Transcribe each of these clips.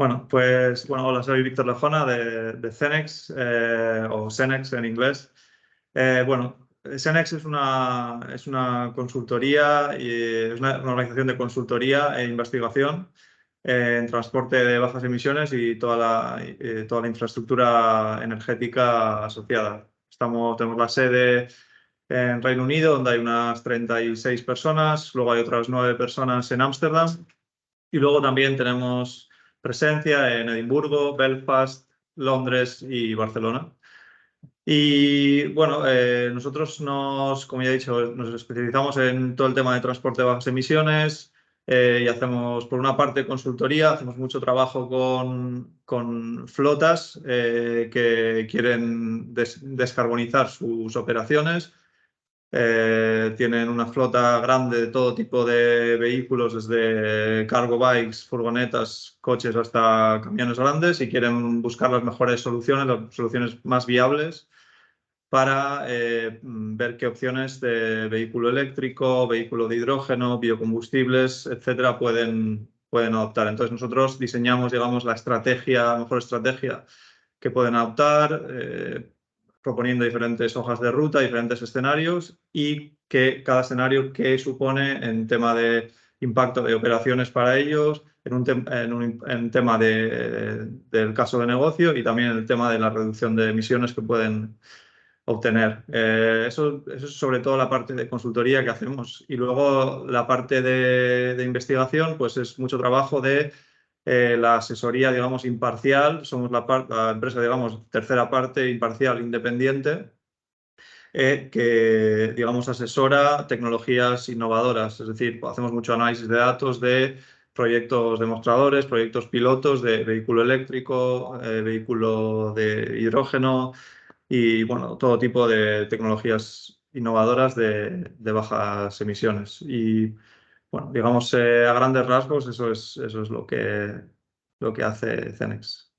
Hola, soy Víctor.Lejona de CENEX, o CENEX en inglés. CENEX es una consultoría, y es una organización de consultoría e investigación en transporte de bajas emisiones y toda la infraestructura energética asociada. Tenemos la sede en Reino Unido, donde hay unas 36 personas, luego hay otras 9 personas en Ámsterdam y luego también tenemos presencia en Edimburgo, Belfast, Londres y Barcelona. Y bueno, nosotros como ya he dicho, nos especializamos en todo el tema de transporte de bajas emisiones y hacemos, por una parte, consultoría, hacemos mucho trabajo con flotas que quieren descarbonizar sus operaciones. Tienen una flota grande de todo tipo de vehículos, desde cargo bikes, furgonetas, coches hasta camiones grandes, y quieren buscar las mejores soluciones, las soluciones más viables para ver qué opciones de vehículo eléctrico, vehículo de hidrógeno, biocombustibles, etcétera, pueden adoptar. Entonces nosotros diseñamos, digamos, la mejor estrategia que pueden adoptar, proponiendo diferentes hojas de ruta, diferentes escenarios, y que cada escenario qué supone en tema de impacto de operaciones para ellos, en tema del caso de negocio, y también en el tema de la reducción de emisiones que pueden obtener. Eso es sobre todo la parte de consultoría que hacemos. Y luego la parte de investigación, pues es mucho trabajo de la asesoría, digamos, imparcial. Somos la empresa, digamos, tercera parte imparcial, independiente, que, digamos, asesora tecnologías innovadoras. Es decir, hacemos mucho análisis de datos de proyectos demostradores, proyectos pilotos de vehículo eléctrico, vehículo de hidrógeno y, bueno, todo tipo de tecnologías innovadoras de bajas emisiones. Y, bueno, digamos, a grandes rasgos, eso es lo que hace CENEX.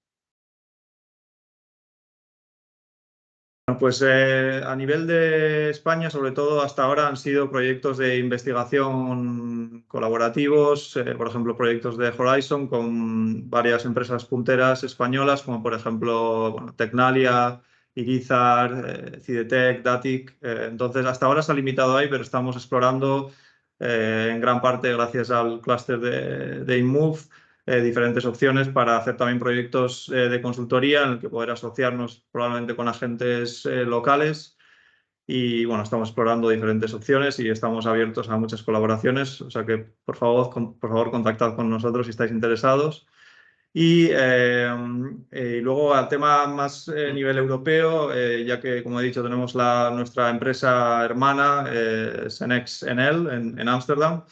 A nivel de España, sobre todo hasta ahora, han sido proyectos de investigación colaborativos, por ejemplo, proyectos de Horizon con varias empresas punteras españolas, como por ejemplo, Tecnalia, Irizar, Cidetec, Datic. Entonces, hasta ahora se ha limitado ahí, pero estamos explorando en gran parte gracias al clúster de InMove, diferentes opciones para hacer también proyectos de consultoría en el que poder asociarnos probablemente con agentes locales. Y bueno, estamos explorando diferentes opciones y estamos abiertos a muchas colaboraciones. O sea que, por favor, contactad con nosotros si estáis interesados. Y luego al tema más nivel europeo, ya que, como he dicho, tenemos nuestra empresa hermana, CENEX en Ámsterdam.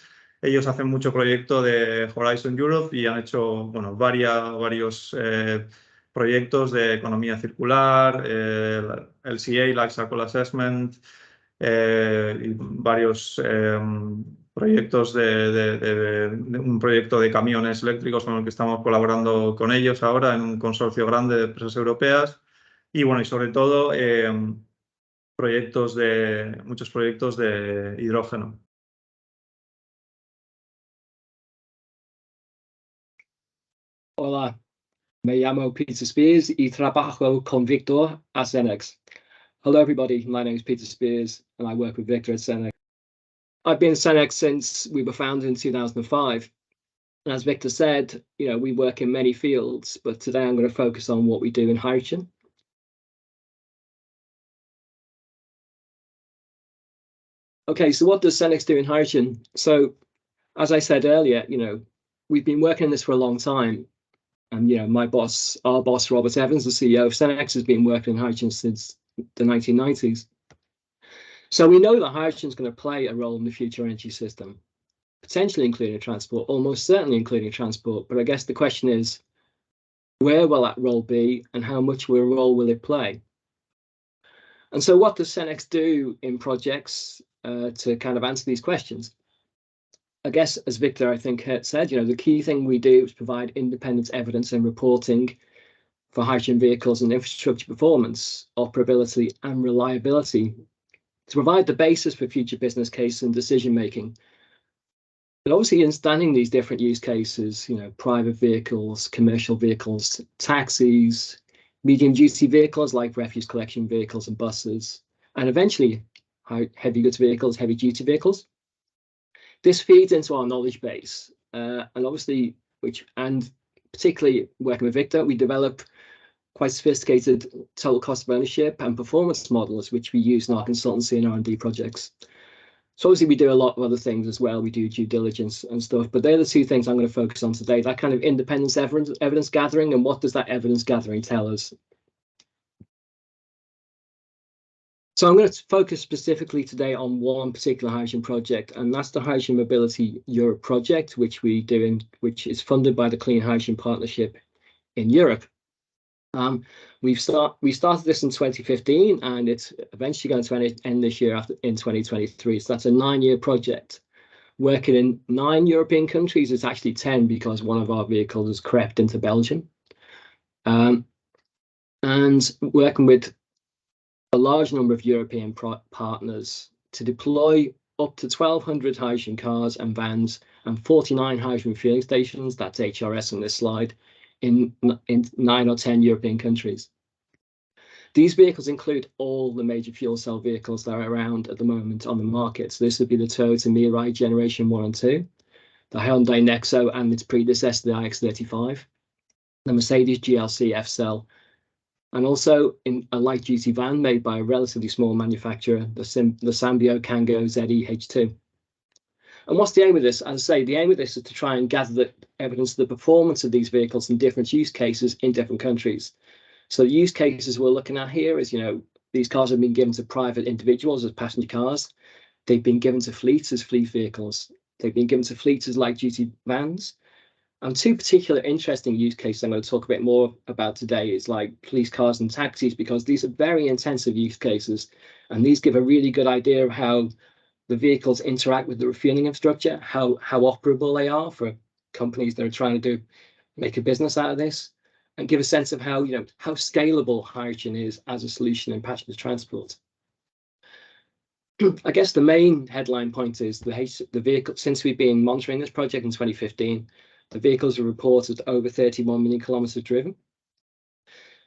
Ellos hacen mucho proyecto de Horizon Europe y han hecho, bueno, varios proyectos de economía circular, el LCA, Life Cycle Assessment, y varios proyectos de un proyecto de camiones eléctricos con el que estamos colaborando con ellos ahora en un consorcio grande de empresas europeas. Y bueno, y sobre todo muchos proyectos de hidrógeno. Hola, me llamo Peter Speers y trabajo con Victor at CENEX. Hello everybody, my name is Peter Speers and I work with Victor at CENEX. I've been at CENEX since we were founded in 2005. And as Victor said, we work in many fields, but today I'm going to focus on what we do in hydrogen. Okay, so what does CENEX do in hydrogen? So, as I said earlier, we've been working on this for a long time. And, our boss, Robert Evans, the CEO of CENEX, has been working in hydrogen since the 1990s. So we know that hydrogen is going to play a role in the future energy system, potentially including transport, almost certainly including transport. But I guess the question is, where will that role be and how much of a role will it play? And so what does CENEX do in projects to kind of answer these questions? I guess, as Victor, I think, said, the key thing we do is provide independent evidence and reporting for hydrogen vehicles and infrastructure performance, operability and reliability to provide the basis for future business case and decision making. But obviously understanding these different use cases, private vehicles, commercial vehicles, taxis, medium duty vehicles like refuse collection vehicles and buses, and eventually heavy goods vehicles, heavy duty vehicles. This feeds into our knowledge base, and obviously, and particularly working with Victor, we develop quite sophisticated total cost of ownership and performance models, which we use in our consultancy and R&D projects. So obviously we do a lot of other things as well. We do due diligence and stuff, but they're the two things I'm going to focus on today, that kind of independence evidence gathering, and what does that evidence gathering tell us? So I'm going to focus specifically today on one particular hydrogen project, and that's the Hydrogen Mobility Europe project, which which is funded by the Clean Hydrogen Partnership in Europe. We started this in 2015, and it's eventually going to end this year in 2023. So that's a 9-year project. Working in 9 European countries. It's actually 10 because one of our vehicles has crept into Belgium. And working with a large number of European partners to deploy up to 1,200 hydrogen cars and vans and 49 hydrogen fueling stations, that's HRS on this slide, in 9 or 10 European countries. These vehicles include all the major fuel cell vehicles that are around at the moment on the market. So this would be the Toyota Mirai Generation 1 and 2, the Hyundai Nexo and its predecessor, the iX35, the Mercedes GLC F-Cell, and also in a light-duty van made by a relatively small manufacturer, the Sambio Kangoo ZE-H2. And what's the aim of this? As I say, the aim of this is to try and gather the evidence of the performance of these vehicles in different use cases in different countries. So the use cases we're looking at here is, these cars have been given to private individuals as passenger cars. They've been given to fleets as fleet vehicles. They've been given to fleets as light-duty vans. And two particular interesting use cases I'm going to talk a bit more about today is like police cars and taxis, because these are very intensive use cases, and these give a really good idea of how the vehicles interact with the refueling infrastructure, how operable they are for companies that are trying to make a business out of this, and give a sense of how scalable hydrogen is as a solution in passenger transport. I guess the main headline point is the vehicle. Since we've been monitoring this project in 2015, the vehicles are reported over 31 million kilometers driven.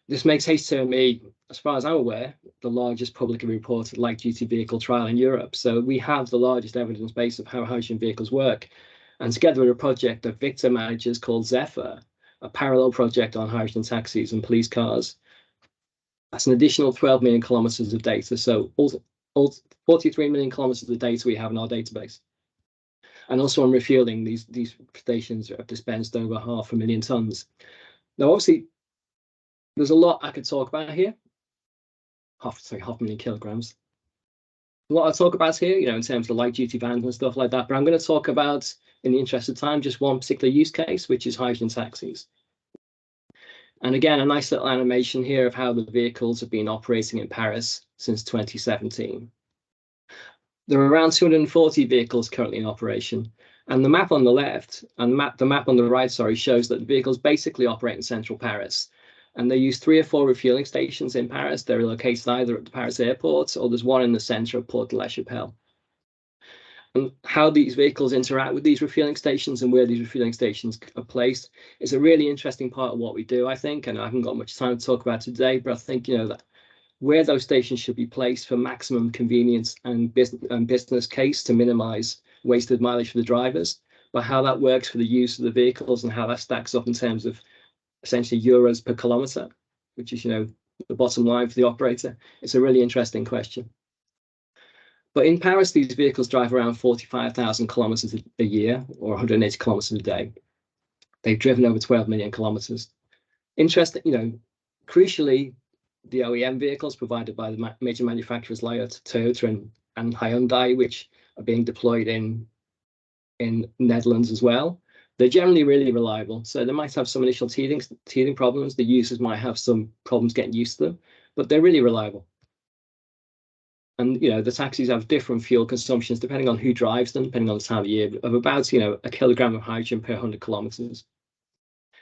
This makes H2ME, as far as I'm aware, the largest publicly reported light-duty vehicle trial in Europe. So we have the largest evidence base of how hydrogen vehicles work. And together with a project that Victor manages called Zephyr, a parallel project on hydrogen taxis and police cars, that's an additional 12 million kilometers of data. So all 43 million kilometers of data we have in our database. And also on refueling, these stations have dispensed over 500,000 tons. Now, obviously, there's a lot I could talk about here. 500,000 kilograms. A lot I talk about here, in terms of light duty vans and stuff like that. But I'm going to talk about, in the interest of time, just one particular use case, which is hydrogen taxis. And again, a nice little animation here of how the vehicles have been operating in Paris since 2017. There are around 240 vehicles currently in operation, and the map on the left and the map on the right, shows that the vehicles basically operate in central Paris, and they use 3 or 4 refueling stations in Paris. They're located either at the Paris airport or there's one in the centre of Port-de-la-Chapelle. And how these vehicles interact with these refueling stations and where these refueling stations are placed is a really interesting part of what we do, I think, and I haven't got much time to talk about today, but I think, that where those stations should be placed for maximum convenience and business case to minimize wasted mileage for the drivers, but how that works for the use of the vehicles and how that stacks up in terms of essentially euros per kilometer, which is, the bottom line for the operator. It's a really interesting question. But in Paris, these vehicles drive around 45,000 kilometers a year or 180 kilometers a day. They've driven over 12 million kilometers. Interesting, crucially, the OEM vehicles provided by the major manufacturers like Toyota and Hyundai, which are being deployed in Netherlands as well, they're generally really reliable. So they might have some initial teething problems. The users might have some problems getting used to them, but they're really reliable. And, the taxis have different fuel consumptions depending on who drives them, depending on the time of year, of about, a kilogram of hydrogen per 100 kilometers,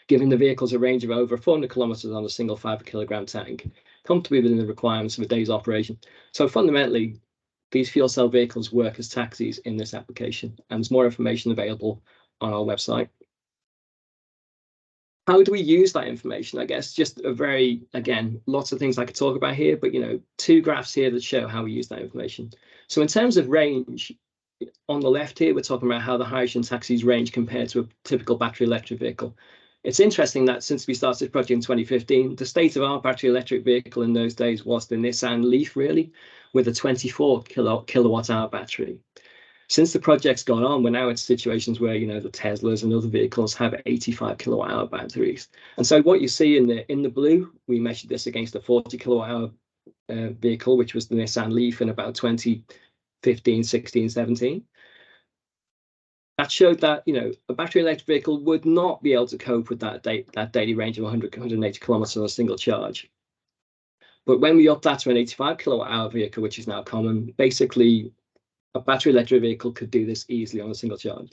giving the vehicles a range of over 400 kilometers on a single 5 kilogram tank, comfortably within the requirements of a day's operation. So fundamentally, these fuel cell vehicles work as taxis in this application, and there's more information available on our website. How do we use that information? I guess just a very, again, lots of things I could talk about here, but, you know, 2 graphs here that show how we use that information. So in terms of range, on the left here, we're talking about how the hydrogen taxis range compared to a typical battery electric vehicle. It's interesting that since we started this project in 2015, the state of our battery electric vehicle in those days was the Nissan Leaf, really, with a 24 kilowatt hour battery. Since the project's gone on, we're now in situations where, you know, the Teslas and other vehicles have 85 kilowatt hour batteries. And so what you see in the blue, we measured this against a 40 kilowatt hour vehicle, which was the Nissan Leaf in about 2015, 16, 17. That showed that, you know, a battery electric vehicle would not be able to cope with that daily range of 180 kilometers on a single charge. But when we upped that to an 85 kilowatt hour vehicle, which is now common, basically a battery electric vehicle could do this easily on a single charge.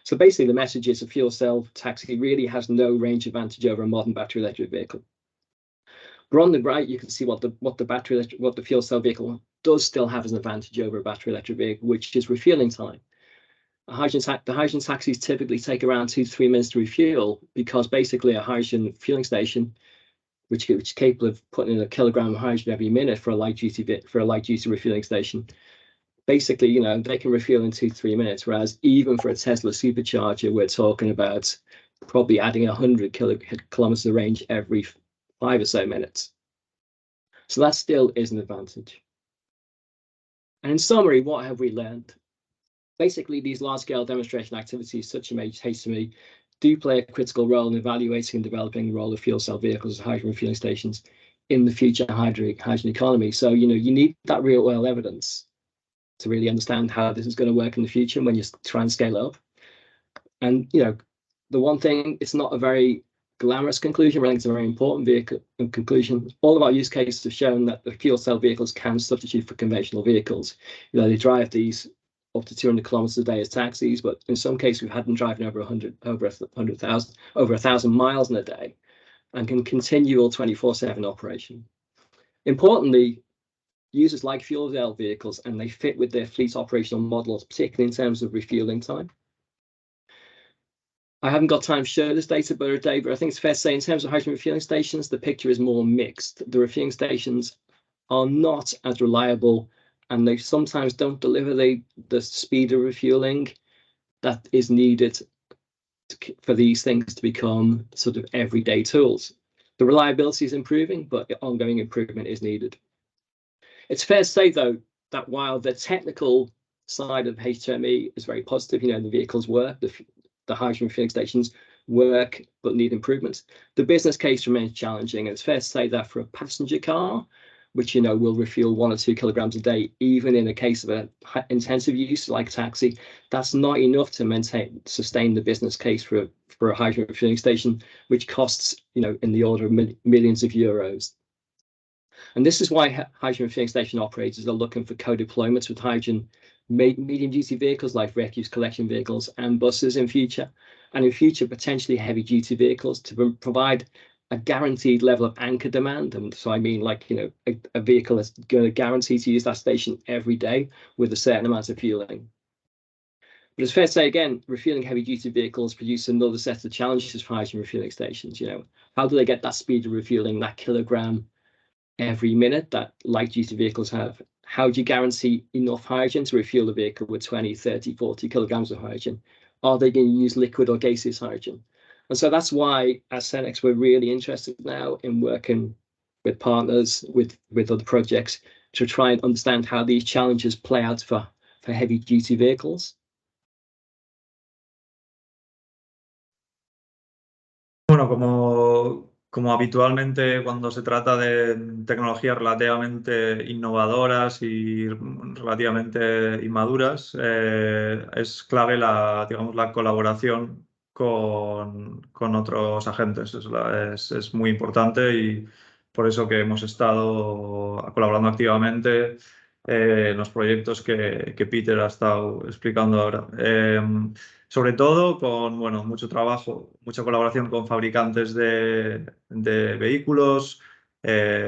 So basically the message is a fuel cell taxi really has no range advantage over a modern battery electric vehicle. But on the right, you can see what the fuel cell vehicle does still have as an advantage over a battery electric vehicle, which is refueling time. The hydrogen taxis typically take around 2 to 3 minutes to refuel, because basically a hydrogen fueling station, which is capable of putting in a kilogram of hydrogen every minute for a light duty refueling station, basically, you know, they can refuel in 2 to 3 minutes, whereas even for a Tesla supercharger, we're talking about probably adding 100 kilometers of range every 5 or so minutes. So that still is an advantage. And in summary, what have we learned? Basically, these large-scale demonstration activities, such as HME, do play a critical role in evaluating and developing the role of fuel cell vehicles as hydrogen fueling stations in the future hydrogen economy. So, you know, you need that real-world evidence to really understand how this is going to work in the future when you try and scale up. And, you know, the one thing, it's not a very glamorous conclusion, but I think it's a very important conclusion. All of our use cases have shown that the fuel cell vehicles can substitute for conventional vehicles. You know, they drive these up to 200 kilometers a day as taxis, but in some cases we've had them driving over 1,000 miles in a day and can continue all 24/7 operation. Importantly, users like fuel cell vehicles, and they fit with their fleet operational models, particularly in terms of refueling time. I haven't got time to show this data, but I think it's fair to say in terms of hydrogen refueling stations, the picture is more mixed. The refueling stations are not as reliable, and they sometimes don't deliver the speed of refueling that is needed for these things to become sort of everyday tools. The reliability is improving, but ongoing improvement is needed. It's fair to say, though, that while the technical side of HME is very positive, you know, the vehicles work, the hydrogen refueling stations work, but need improvements, the business case remains challenging. And it's fair to say that for a passenger car, which, you know, will refuel 1 or 2 kilograms a day, even in a case of an intensive use like taxi, that's not enough to sustain the business case for a hydrogen refueling station, which costs, you know, in the order of millions of euros. And this is why hydrogen refueling station operators are looking for co-deployments with hydrogen medium-duty vehicles like refuse collection vehicles and buses in future, and in future potentially heavy-duty vehicles to provide a guaranteed level of anchor demand. And so I mean, like, you know, a vehicle that's going to guarantee to use that station every day with a certain amount of fueling. But it's fair to say, again, refueling heavy-duty vehicles produce another set of challenges for hydrogen refueling stations. You know, how do they get that speed of refueling, that kilogram every minute that light-duty vehicles have? How do you guarantee enough hydrogen to refuel a vehicle with 20, 30, 40 kilograms of hydrogen? Are they going to use liquid or gaseous hydrogen? And so that's why, as CENEX, we're really interested now in working with partners, with other projects, to try and understand how these challenges play out for heavy-duty vehicles. Bueno, como habitualmente cuando se trata de tecnologías relativamente innovadoras y relativamente inmaduras, es clave digamos, la colaboración con otros agentes. Es muy importante, y por eso que hemos estado colaborando activamente en los proyectos que Peter ha estado explicando ahora. Sobre todo con, bueno, mucho trabajo, mucha colaboración con fabricantes de vehículos,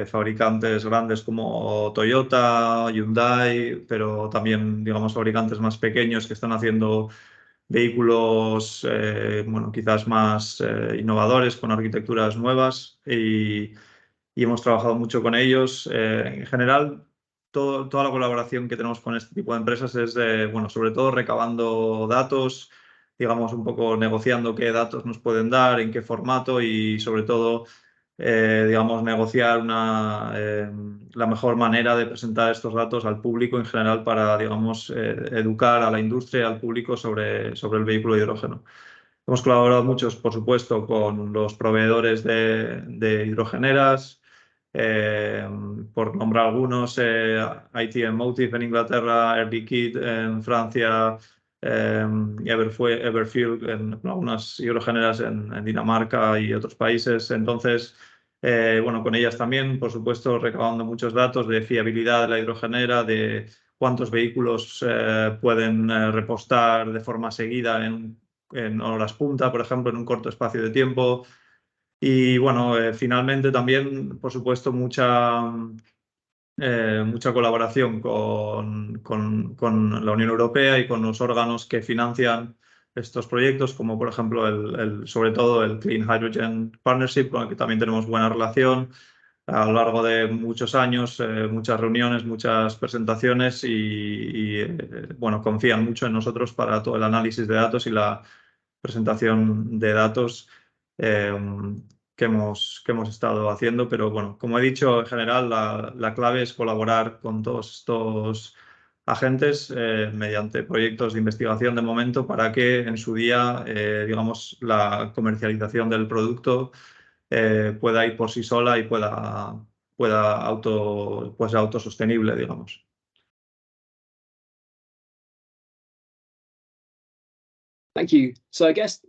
fabricantes grandes como Toyota, Hyundai, pero también, digamos, fabricantes más pequeños que están haciendo vehículos, bueno, quizás más innovadores, con arquitecturas nuevas, y hemos trabajado mucho con ellos. En general, toda la colaboración que tenemos con este tipo de empresas es, bueno, sobre todo recabando datos, digamos, un poco negociando qué datos nos pueden dar, en qué formato y sobre todo, digamos, negociar la mejor manera de presentar estos datos al público en general para, digamos, educar a la industria y al público sobre el vehículo de hidrógeno. Hemos colaborado muchos, por supuesto, con los proveedores de hidrogeneras, eh, por nombrar algunos, IT Motive en Inglaterra, Air Liquide en Francia, Everfuel en algunas hidrogeneras en Dinamarca y otros países. Entonces, bueno, con ellas también, por supuesto, recabando muchos datos de fiabilidad de la hidrogenera, de cuántos vehículos pueden repostar de forma seguida en horas punta, por ejemplo, en un corto espacio de tiempo. Y bueno, finalmente también, por supuesto, mucha colaboración con la Unión Europea y con los órganos que financian estos proyectos, como por ejemplo sobre todo el Clean Hydrogen Partnership, con el que también tenemos buena relación a lo largo de muchos años, muchas reuniones, muchas presentaciones bueno, confían mucho en nosotros para todo el análisis de datos y la presentación de datos eh, que hemos estado haciendo. Pero bueno, como he dicho, en general la clave es colaborar con todos estos agentes mediante proyectos de investigación de momento para que en su día, digamos, la comercialización del producto pueda ir por sí sola y pueda ser autosostenible, digamos. Thank you. So I guess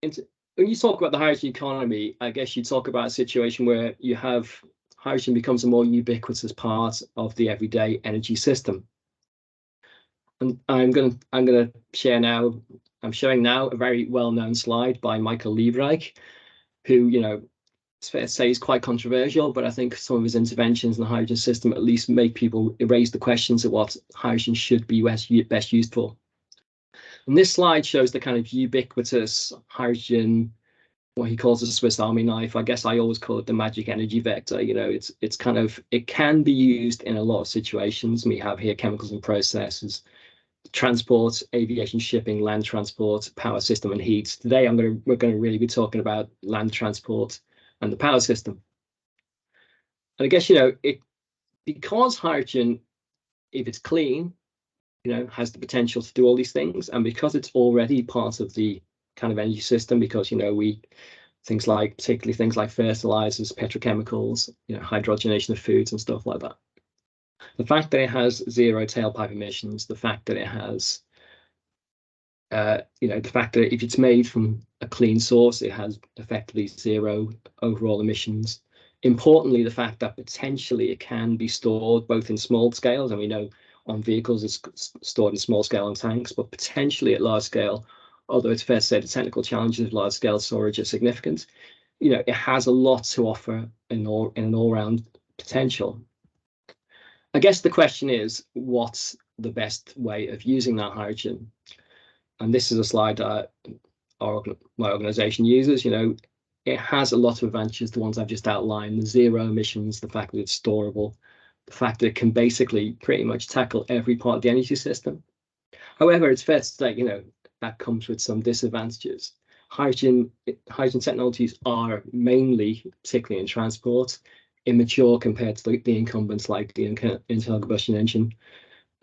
when you talk about the hydrogen economy, I guess you talk about a situation where you have hydrogen becomes a more ubiquitous part of the everyday energy system. And I'm gonna share now. I'm showing now a very well-known slide by Michael Liebreich, who, you know, it's fair to say is quite controversial, but I think some of his interventions in the hydrogen system at least make people raise the questions of what hydrogen should be best used for. And this slide shows the kind of ubiquitous hydrogen, what he calls a Swiss Army knife. I guess I always call it the magic energy vector. You know, it's kind of, it can be used in a lot of situations. We have here chemicals and processes, transport, aviation, shipping, land transport, power system, and heat. Today, we're going to really be talking about land transport and the power system. And I guess, you know, because hydrogen, if it's clean, you know, has the potential to do all these things, and because it's already part of the kind of energy system, because, you know, particularly things like fertilizers, petrochemicals, you know, hydrogenation of foods and stuff like that. The fact that it has zero tailpipe emissions, the fact that it has, you know, the fact that if it's made from a clean source, it has effectively zero overall emissions. Importantly, the fact that potentially it can be stored both in small scales, and we know on vehicles it's stored in small scale on tanks, but potentially at large scale, although it's fair to say the technical challenges of large scale storage are significant. You know, it has a lot to offer in an all-round potential. I guess the question is, what's the best way of using that hydrogen? And this is a slide that my organization uses. You know, it has a lot of advantages, the ones I've just outlined: the zero emissions, the fact that it's storable, the fact that it can basically pretty much tackle every part of the energy system. However, it's fair to say, you know, that comes with some disadvantages. Hydrogen technologies are mainly, particularly in transport, immature compared to the incumbents like the internal combustion engine.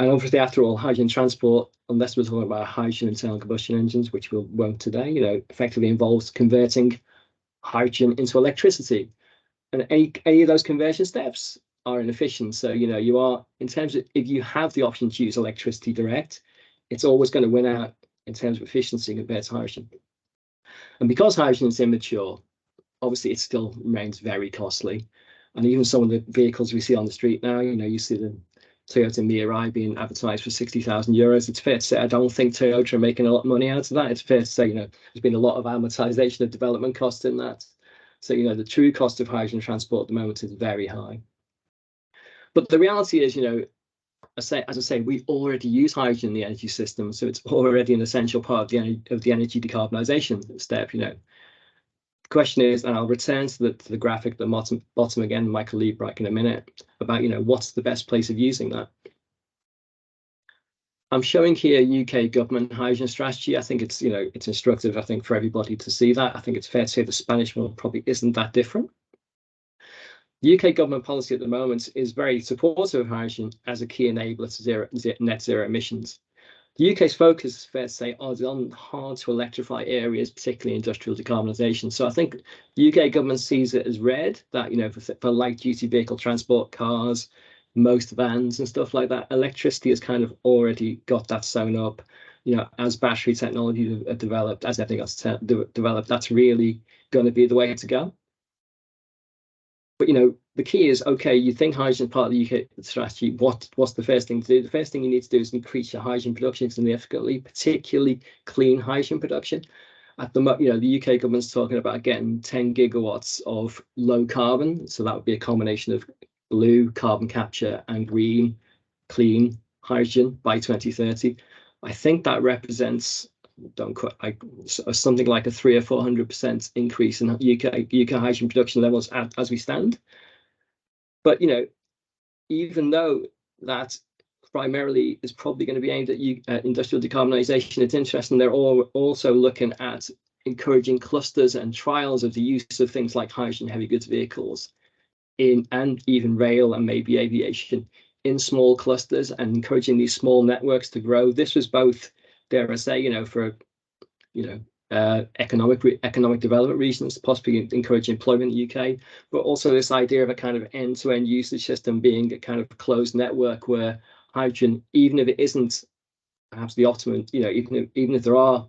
And obviously, after all, hydrogen transport, unless we're talking about hydrogen internal combustion engines, which we won't today, you know, effectively involves converting hydrogen into electricity. And any of those conversion steps are inefficient. So, you know, you are, in terms of, if you have the option to use electricity direct, it's always going to win out in terms of efficiency compared to hydrogen. And because hydrogen is immature, obviously it still remains very costly. And even some of the vehicles we see on the street now, you know, you see the Toyota Mirai being advertised for €60,000. It's fair to say I don't think Toyota are making a lot of money out of that. It's fair to say, you know, there's been a lot of amortization of development costs in that. So, you know, the true cost of hydrogen transport at the moment is very high. But the reality is, you know, as I say, we already use hydrogen in the energy system, so it's already an essential part of the energy decarbonisation step. You know, the question is, and I'll return to the graphic at the bottom again, Michael Liebreich, in a minute, about, you know, what's the best place of using that. I'm showing here UK government hydrogen strategy. I think it's, you know, it's instructive, I think, for everybody to see that. I think it's fair to say the Spanish one probably isn't that different. The UK government policy at the moment is very supportive of hydrogen as a key enabler to net zero emissions. The UK's focus, is fair to say, is on hard to electrify areas, particularly industrial decarbonisation. So I think the UK government sees it as red, that, you know, for light duty vehicle transport, cars, most vans and stuff like that, electricity has kind of already got that sewn up. You know, as battery technology developed, as everything else developed, that's really going to be the way to go. But, you know, the key is, okay, you think hydrogen is part of the UK strategy. What's the first thing to do? The first thing you need to do is increase your hydrogen production significantly, particularly clean hydrogen production. At the moment, you know, the UK government's talking about getting 10 gigawatts of low carbon. So that would be a combination of blue carbon capture and green clean hydrogen by 2030. I think that represents, something like a 300 or 400% increase in UK hydrogen production levels as we stand. But, you know, even though that primarily is probably going to be aimed at industrial decarbonisation, it's interesting they're also looking at encouraging clusters and trials of the use of things like hydrogen heavy goods vehicles and even rail and maybe aviation in small clusters, and encouraging these small networks to grow. This was both, dare I say, you know, for, you know, economic development reasons, possibly encourage employment in the UK, but also this idea of a kind of end-to-end usage system being a kind of closed network where hydrogen, even if it isn't perhaps the optimum, you know, even if there are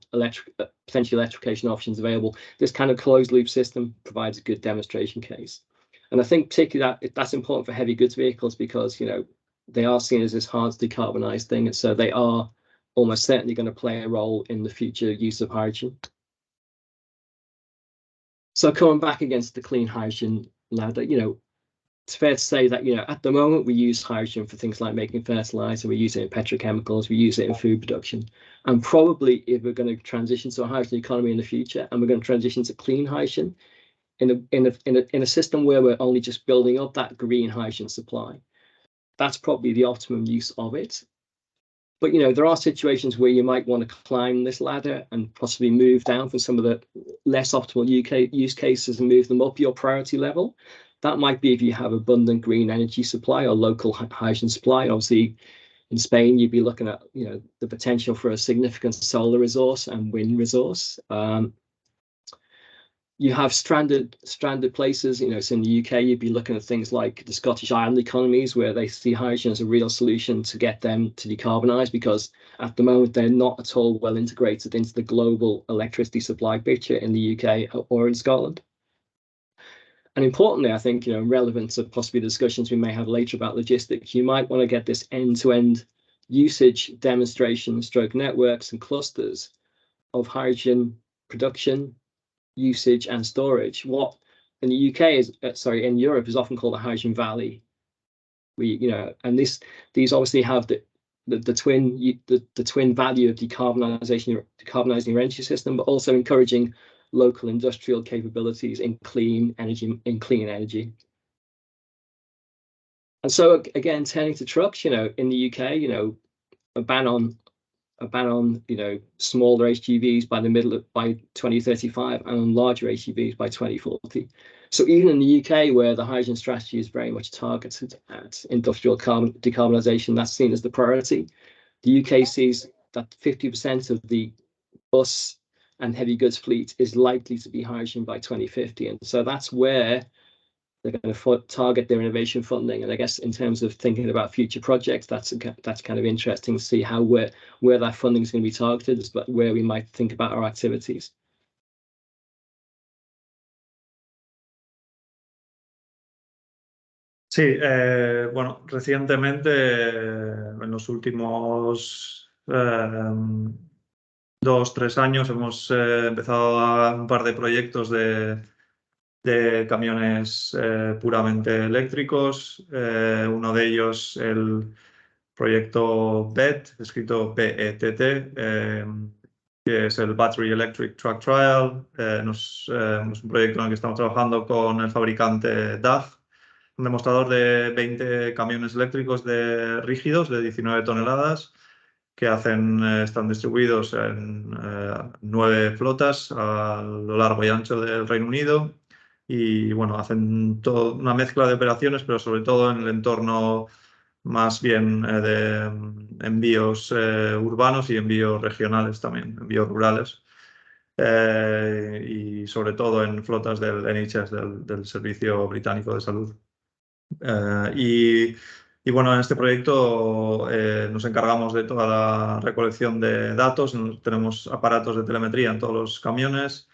potential electrification options available, this kind of closed loop system provides a good demonstration case. And I think particularly that's important for heavy goods vehicles because, you know, they are seen as this hard to decarbonize thing, and so they are almost certainly going to play a role in the future use of hydrogen. So coming back against the clean hydrogen ladder, you know, it's fair to say that, you know, at the moment we use hydrogen for things like making fertilizer, we use it in petrochemicals, we use it in food production. And probably if we're going to transition to a hydrogen economy in the future, and we're going to transition to clean hydrogen in a system where we're only just building up that green hydrogen supply, that's probably the optimum use of it. But, you know, there are situations where you might want to climb this ladder and possibly move down from some of the less optimal UK use cases and move them up your priority level. That might be if you have abundant green energy supply or local hydrogen supply. Obviously, in Spain, you'd be looking at, you know, the potential for a significant solar resource and wind resource. You have stranded places, you know, so in the UK, you'd be looking at things like the Scottish island economies where they see hydrogen as a real solution to get them to decarbonise, because at the moment, they're not at all well integrated into the global electricity supply picture in the UK or in Scotland. And importantly, I think, you know, relevant to possibly the discussions we may have later about logistics, you might want to get this end-to-end usage demonstration stroke networks and clusters of hydrogen production, usage and storage. What in the UK is, in Europe is often called a hydrogen valley. You know, and these obviously have the twin value of decarbonising your energy system, but also encouraging local industrial capabilities in clean energy. And so again, turning to trucks, you know, in the UK, you know, a ban on you know, smaller HGVs by 2035 and on larger HGVs by 2040. So even in the UK, where the hydrogen strategy is very much targeted at industrial decarbonisation, that's seen as the priority. The UK sees that 50% of the bus and heavy goods fleet is likely to be hydrogen by 2050, and so that's where they're going to target their innovation funding. And I guess in terms of thinking about future projects, that's kind of interesting to see how where that funding is going to be targeted, but where we might think about our activities. Sí, bueno, recientemente, en los últimos 2-3 años, hemos empezado un par de proyectos de de camiones puramente eléctricos. Uno de ellos, el proyecto BET, escrito PETT, que es el Battery Electric Truck Trial. Es un proyecto en el que estamos trabajando con el fabricante DAF, un demostrador de 20 camiones eléctricos rígidos de 19 toneladas que están distribuidos en 9 flotas a lo largo y ancho del Reino Unido. Y bueno, hacen una mezcla de operaciones, pero sobre todo en el entorno más bien de envíos urbanos y envíos regionales también, envíos rurales. Y sobre todo en flotas del NHS, del Servicio Británico de Salud. Y bueno, en este proyecto nos encargamos de toda la recolección de datos. Tenemos aparatos de telemetría en todos los camiones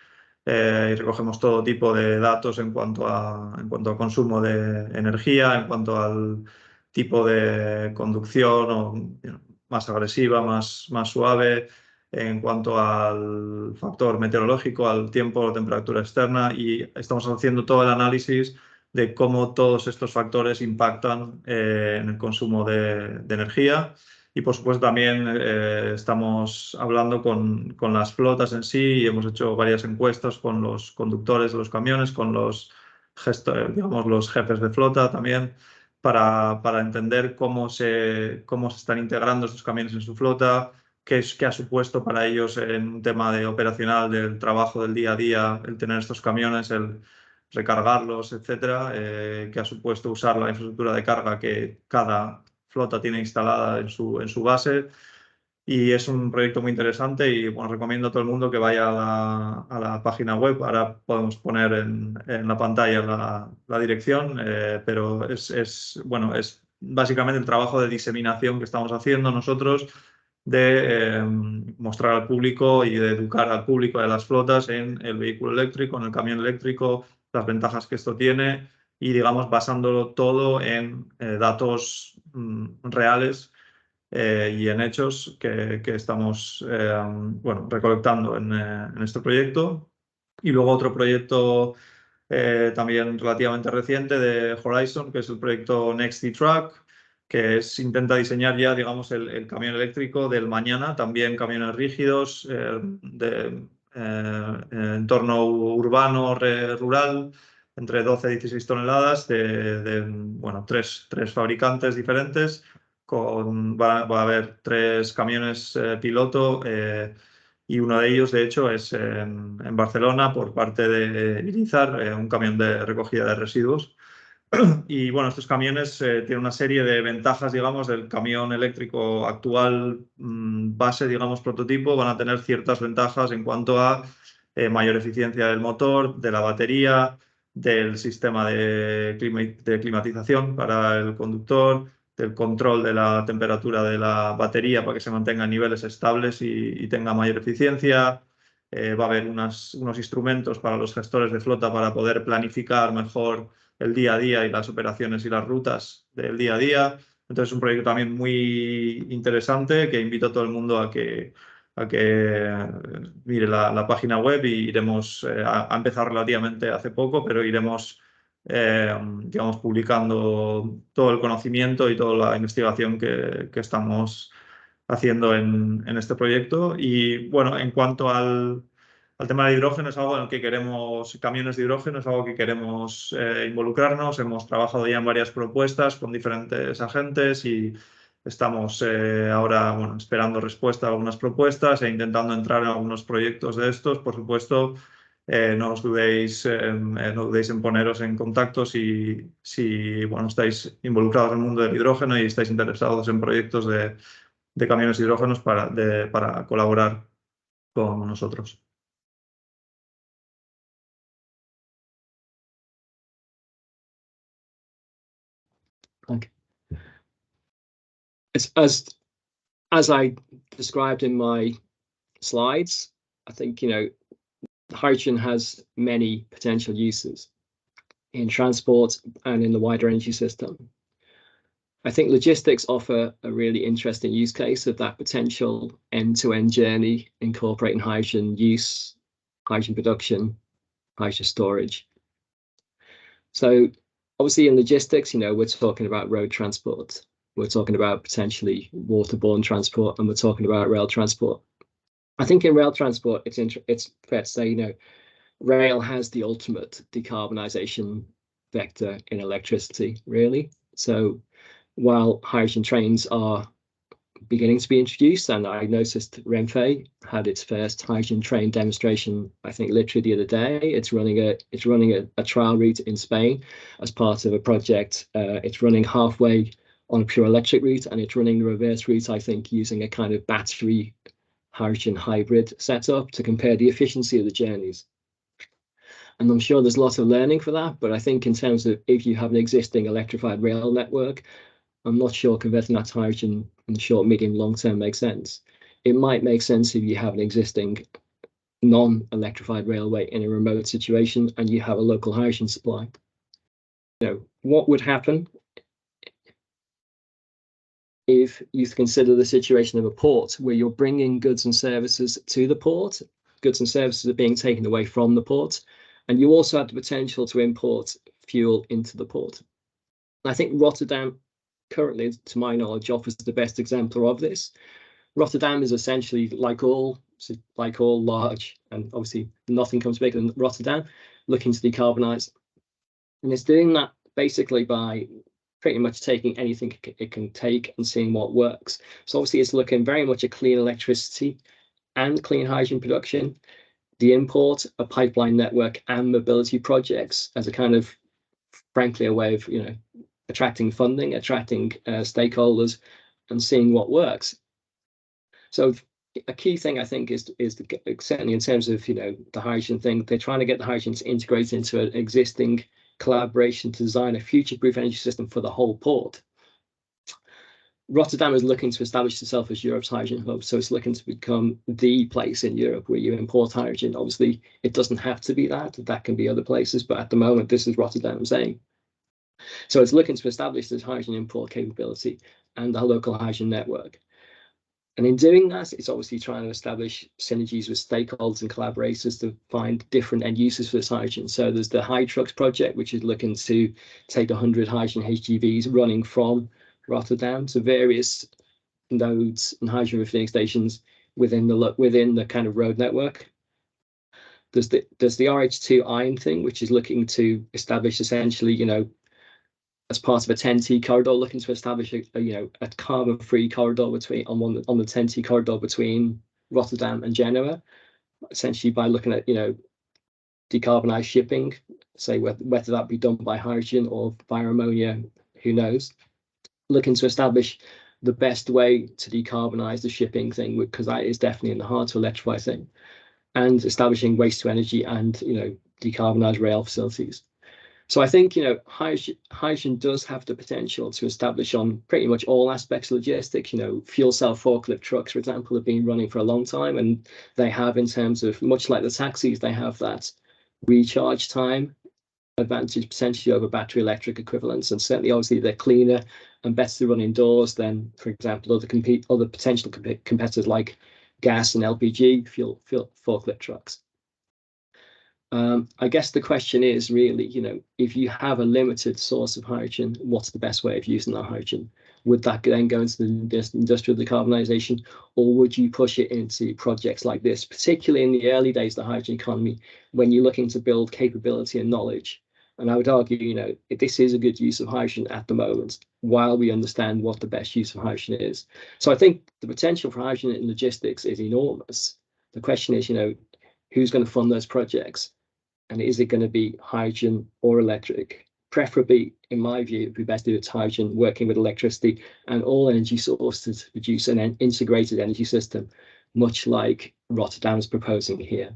y recogemos todo tipo de datos en cuanto a consumo de energía, en cuanto al tipo de conducción más agresiva, más suave, en cuanto al factor meteorológico, al tiempo, la temperatura externa, y estamos haciendo todo el análisis de cómo todos estos factores impactan en el consumo de energía. Y por supuesto también estamos hablando con las flotas en sí y hemos hecho varias encuestas con los conductores de los camiones, con los jefes de flota también, para entender cómo se están integrando estos camiones en su flota, qué ha supuesto para ellos en un tema operacional del trabajo del día a día el tener estos camiones, el recargarlos, etcétera, que ha supuesto usar la infraestructura de carga que cada flota tiene instalada en su base. Y es un proyecto muy interesante y bueno, recomiendo a todo el mundo que vaya a la página web. Ahora podemos poner en la pantalla la dirección, pero bueno, es básicamente el trabajo de diseminación que estamos haciendo nosotros de mostrar al público y de educar al público de las flotas en el vehículo eléctrico, en el camión eléctrico, las ventajas que esto tiene y, digamos, basándolo todo en datos reales y en hechos que estamos bueno, recolectando en este proyecto. Y luego otro proyecto también relativamente reciente de Horizon, que es el proyecto Next Truck, que intenta diseñar ya, digamos, el camión eléctrico del mañana, también camiones rígidos de entorno urbano, rural, entre 12 y 16 toneladas bueno, tres fabricantes diferentes. Va a haber 3 camiones piloto y uno de ellos, de hecho, es en Barcelona por parte de Irizar, un camión de recogida de residuos. Y bueno, estos camiones tienen una serie de ventajas, digamos, del camión eléctrico actual base, digamos, prototipo. Van a tener ciertas ventajas en cuanto a mayor eficiencia del motor, de la batería, del sistema de climatización para el conductor, del control de la temperatura de la batería para que se mantenga en niveles estables y tenga mayor eficiencia. Va a haber unos instrumentos para los gestores de flota para poder planificar mejor el día a día y las operaciones y las rutas del día a día. Entonces es un proyecto también muy interesante que invito a todo el mundo a que mire la página web y iremos, ha empezado relativamente hace poco, pero iremos digamos, publicando todo el conocimiento y toda la investigación que estamos haciendo en este proyecto. Y bueno, en cuanto al tema de hidrógeno, es algo en el que queremos, camiones de hidrógeno, es algo que queremos involucrarnos. Hemos trabajado ya en varias propuestas con diferentes agentes y estamos ahora, bueno, esperando respuesta a algunas propuestas e intentando entrar en algunos proyectos de estos. Por supuesto, no dudéis en poneros en contacto si bueno, estáis involucrados en el mundo del hidrógeno y estáis interesados en proyectos de camiones hidrógenos para colaborar con nosotros. Okay. It's as I described in my slides, I think, you know, hydrogen has many potential uses in transport and in the wider energy system. I think logistics offer a really interesting use case of that potential end-to-end journey incorporating hydrogen use, hydrogen production, hydrogen storage. So obviously in logistics, we're talking about road transport, we're talking about potentially waterborne transport, and we're talking about rail transport. I think in rail transport, it's fair to say, rail has the ultimate decarbonisation vector in electricity, really. So while hydrogen trains are beginning to be introduced, and I noticed Renfe had its first hydrogen train demonstration, I think literally the other day. It's running a trial route in Spain as part of a project. It's running halfway on a pure electric route, and it's running the reverse route, I think, using a kind of battery hydrogen hybrid setup to compare the efficiency of the journeys. And I'm sure there's lots of learning for that, but I think in terms of if you have an existing electrified rail network, I'm not sure converting that to hydrogen in the short, medium, long term makes sense. It might make sense if you have an existing non-electrified railway in a remote situation and you have a local hydrogen supply. What would happen if you consider the situation of a port where you're bringing goods and services to the port, goods and services are being taken away from the port, and you also have the potential to import fuel into the port. I think Rotterdam currently, to my knowledge, offers the best exemplar of this. Rotterdam is essentially like all large, and obviously nothing comes bigger than Rotterdam, looking to decarbonize. And it's doing that basically by pretty much taking anything it can take and seeing what works. So obviously it's looking very much at clean electricity and clean hydrogen production, the import, a pipeline network, and mobility projects as a kind of, frankly, a way of, attracting funding, attracting stakeholders, and seeing what works. So a key thing, I think, is certainly in terms of the hydrogen thing, they're trying to get the hydrogen to integrate into an existing collaboration to design a future-proof energy system for the whole port. Rotterdam is looking to establish itself as Europe's hydrogen hub, so it's looking to become the place in Europe where you import hydrogen. Obviously, it doesn't have to be that can be other places, but at the moment, this is Rotterdam's aim. So it's looking to establish this hydrogen import capability and a local hydrogen network. And in doing that, it's obviously trying to establish synergies with stakeholders and collaborators to find different end uses for this hydrogen. So there's the Hydrox project, which is looking to take 100 hydrogen HGVs running from Rotterdam to various nodes and hydrogen refueling stations within the kind of road network. There's the RH2 Iron thing, which is looking to establish essentially, as part of a 10T corridor, looking to establish a carbon-free corridor on the 10T corridor between Rotterdam and Genoa, essentially by looking at decarbonized shipping, say whether that be done by hydrogen or via ammonia, who knows. Looking to establish the best way to decarbonize the shipping thing, because that is definitely in the hard to electrify thing, and establishing waste to energy and decarbonized rail facilities. So I think hydrogen does have the potential to establish on pretty much all aspects of logistics. Fuel cell forklift trucks, for example, have been running for a long time, and they have, in terms of much like the taxis, they have that recharge time advantage potentially over battery electric equivalents, and certainly obviously they're cleaner and better to run indoors than, for example, other potential competitors like gas and LPG fuel forklift trucks. I guess the question is really, if you have a limited source of hydrogen, what's the best way of using that hydrogen? Would that then go into the industrial decarbonisation, or would you push it into projects like this, particularly in the early days of the hydrogen economy, when you're looking to build capability and knowledge? And I would argue, this is a good use of hydrogen at the moment, while we understand what the best use of hydrogen is. So I think the potential for hydrogen in logistics is enormous. The question is, who's going to fund those projects? And is it going to be hydrogen or electric? Preferably, in my view, it would be best if it's hydrogen working with electricity and all energy sources to produce an integrated energy system, much like Rotterdam is proposing here.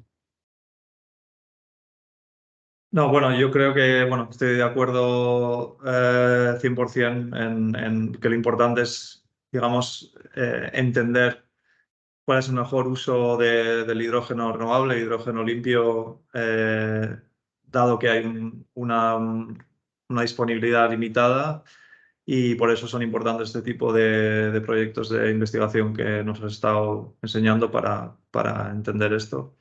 No, bueno, yo creo que estoy de acuerdo 100% en que lo importante es, digamos, entender cuál es el mejor uso del hidrógeno renovable, hidrógeno limpio, dado que hay una disponibilidad limitada, y por eso son importantes este tipo de proyectos de investigación que nos has estado enseñando para entender esto.